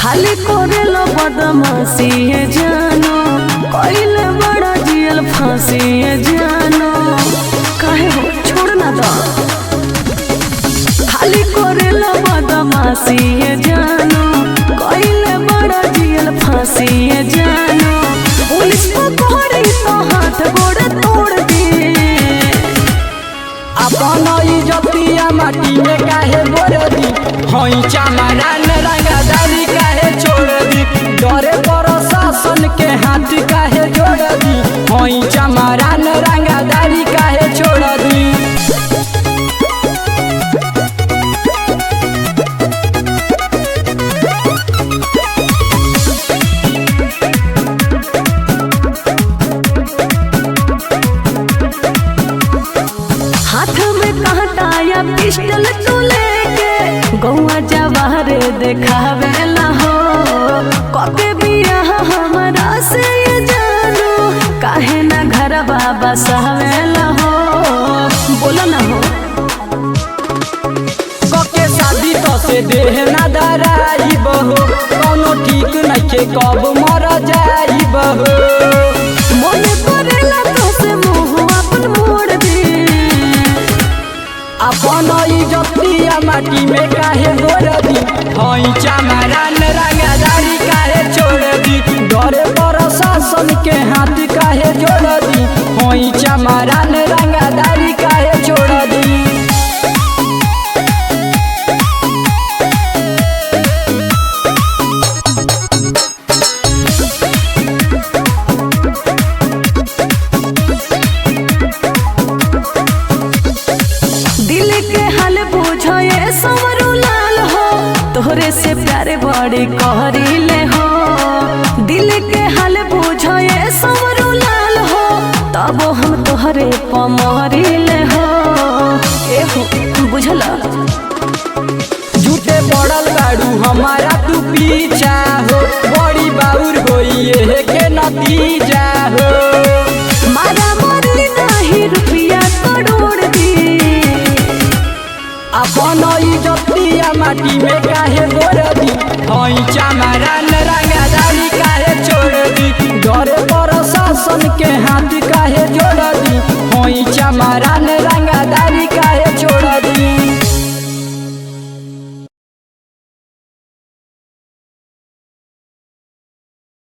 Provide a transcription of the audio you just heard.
खाली कोरेलो बदमाशी है जानो, कइले बड़ा जियल फांसी है जानो, काहे हो छोड़ना दो। खाली कोरेलो बदमाशी है जानो, कइले बड़ा जियल फांसी है जानो, पुलिस पकड़ी तो हाथ गोड़ तोड़ दे। अपन इज्जतिया माटी में काहे बोर दी, हई चमरान रंगदारी काहे छोड़ दी, डरे प्रशासन के हाथ काहे जोड़ दी, हई चमरान रंगदारी काहे छोड़ दी। हाथ में कांटा या पिस्टल तू लेके गौआ जवाहर देखावेला हो, कके बियाह हमरा से ये जानो, काहे ना घर बाबा सहवेला हो, बोलो ना हो। कके शादी तो से देह ना दराई बहो, कोनो ठीक नइखे कब मर जाई बहो, मन करेला तो से मुंह अपन मोड़ दे। अपन इज्जतिया माटी में काहे बोर दी, हई चमरान रंगदारी काहे छोड़ दी, डरे प्रशासन के हाथ काहे जोड़ दी, हई चमरान रंगदारी काहे छोड़ दी। दिल के हाल बुझो ये समरू लाल हो, तोहरे से प्यारे बड़ी कहरीले हो, दिल के हाल बुझो ये समरू लाल हो, तब हम तोहरे पमरीले हो, ए हो बुझला। झूठे पड़ल बाड़ू हमारा तू पीछा हो, बड़ी बाउर होई ये के नतीजा हो, मारा मारी नहीं रुपया करोड़ दी। अपन इज्जतिया माटी में काहे बोर दी, हई चमरान रंगदारी काहे छोड़ दी, डरे प्रशासन के हाथ काहे